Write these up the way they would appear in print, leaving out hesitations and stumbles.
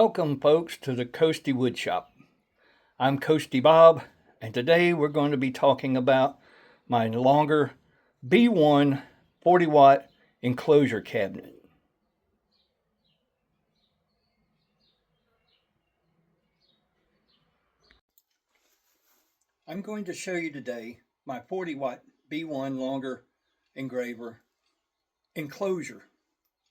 Welcome, folks, to the Coasty Woodshop. I'm Coasty Bob, and today we're going to be talking about my longer B1 40-watt enclosure cabinet. I'm going to show you today my 40-watt B1 longer engraver enclosure.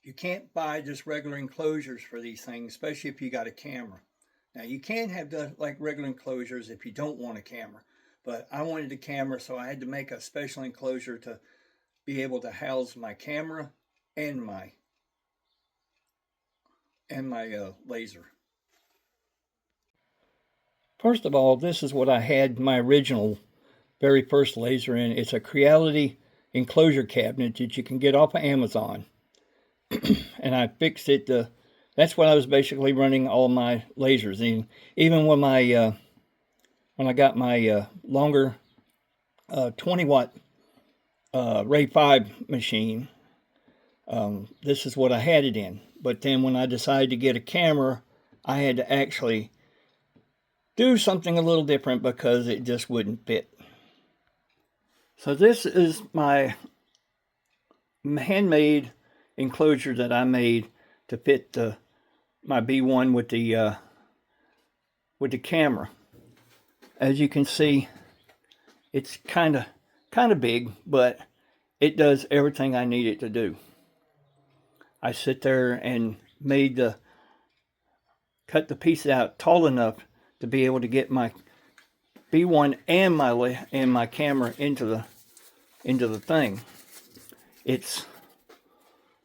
You can't buy just regular enclosures for these things, especially if you got a camera. Now you can have the like regular enclosures if you don't want a camera, but I wanted a camera, so I had to make a special enclosure to be able to house my camera and my laser. First of all, this is what I had my original very first laser in. It's a Creality enclosure cabinet that you can get off of Amazon. And I fixed it. That's what I was basically running all my lasers in. Even when I got my longer 20-watt Ray 5 machine, this is what I had it in. But then when I decided to get a camera, I had to actually do something a little different because it just wouldn't fit. So this is my handmade enclosure that I made to fit my B1 with the camera. As you can see, it's kind of big, but it does everything I need it to do. I sit there and cut the pieces out tall enough to be able to get my B1 and my camera into the thing. It's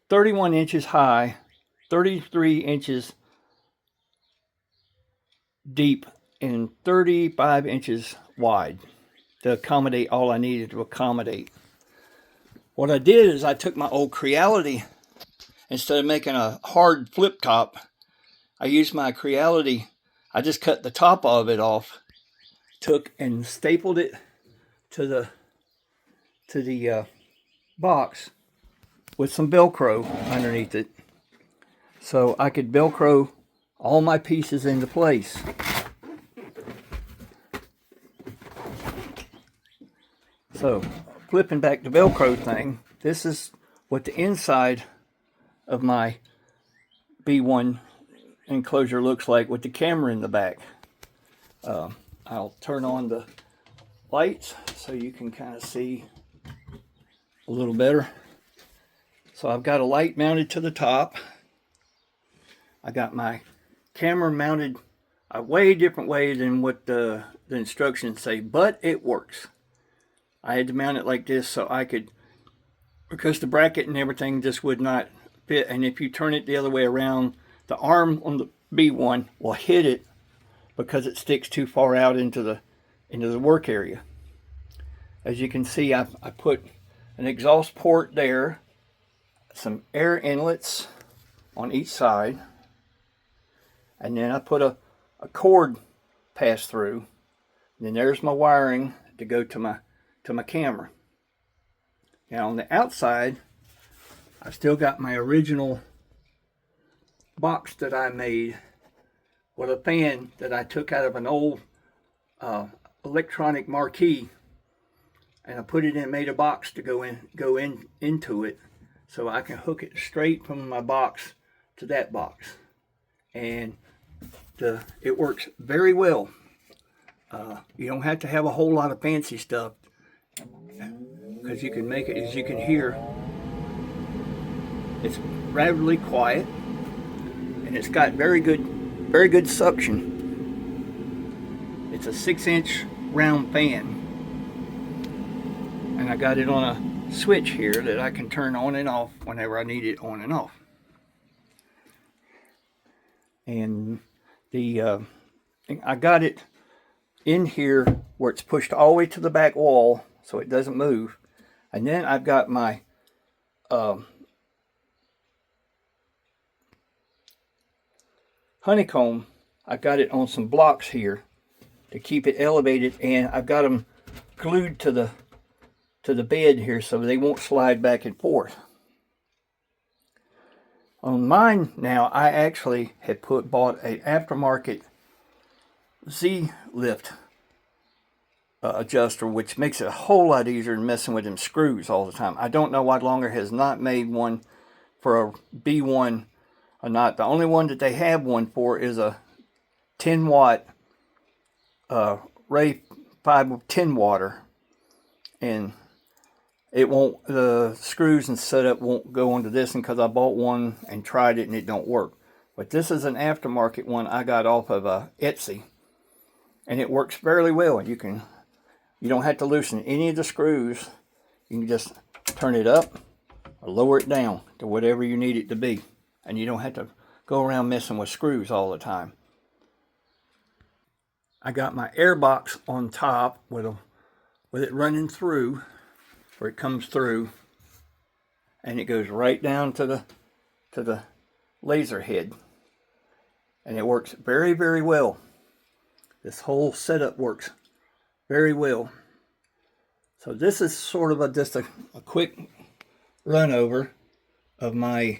31 inches high, 33 inches deep, and 35 inches wide to accommodate all I needed to accommodate. What I did is I took my old Creality, instead of making a hard flip top, I used my Creality. I just cut the top of it off, took and stapled it to the box with some Velcro underneath it, so I could Velcro all my pieces into place. So, flipping back the Velcro thing, this is what the inside of my B1 enclosure looks like with the camera in the back. I'll turn on the lights so you can kind of see a little better. So I've got a light mounted to the top. I got my camera mounted a way different way than what the instructions say, but it works. I had to mount it like this so I could, because the bracket and everything just would not fit, and if you turn it the other way around, the arm on the B1 will hit it because it sticks too far out into the work area. As you can see, I put an exhaust port there, some air inlets on each side, and then I put a cord pass through. And then there's my wiring to go to my camera. Now on the outside, I still got my original box that I made with a fan that I took out of an old electronic marquee, and I put it in, made a box to go into it, so I can hook it straight from my box to that box, and it works very well. You don't have to have a whole lot of fancy stuff, because you can make it, as you can hear, it's rather quiet, and it's got very good suction. It's a 6-inch round fan, and I got it on a switch here that I can turn on and off whenever I need it on and off. And I got it in here where it's pushed all the way to the back wall so it doesn't move. And then I've got my honeycomb. I've got it on some blocks here to keep it elevated, and I've got them glued to the bed here so they won't slide back and forth. On mine now, I actually had bought a aftermarket Z-lift adjuster, which makes it a whole lot easier than messing with them screws all the time. I don't know why Longer has not made one for a B1 or not. The only one that they have one for is a 10 watt Ray 5 10 water, and it won't, the screws and setup won't go onto this, and because I bought one and tried it and it don't work. But this is an aftermarket one I got off of Etsy, and it works fairly well. You don't have to loosen any of the screws. You can just turn it up or lower it down to whatever you need it to be, and you don't have to go around messing with screws all the time. I got my air box on top with it running through, where it comes through, and it goes right down to the laser head, and it works very, very well. This whole setup works very well. So this is sort of just a quick run over of my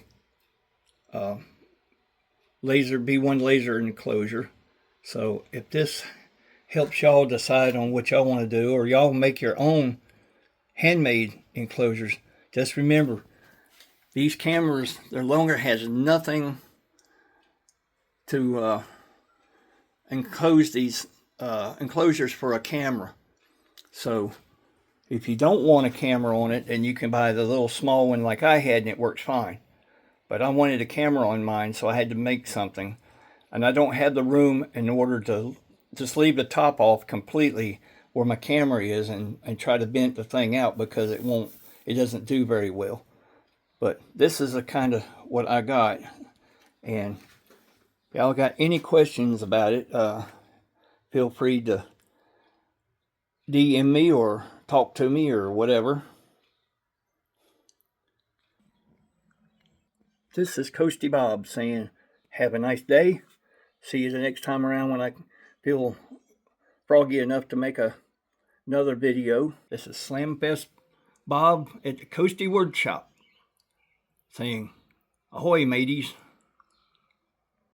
B1 laser enclosure. So if this helps y'all decide on what y'all want to do, or y'all make your own handmade enclosures, just remember, these cameras, their Longer has nothing to enclose these enclosures for a camera. So if you don't want a camera on it, then you can buy the little small one like I had, and it works fine. But I wanted a camera on mine, so I had to make something. And I don't have the room in order to just leave the top off completely where my camera is and try to bend the thing out, because it doesn't do very well. But this is a kind of what I got. And if y'all got any questions about it, feel free to DM me or talk to me or whatever. This is Coasty Bob saying, have a nice day. See you the next time around when I feel froggy enough to make another video. This is Slamfest Bob at the Coasty Word Shop saying, ahoy mateys.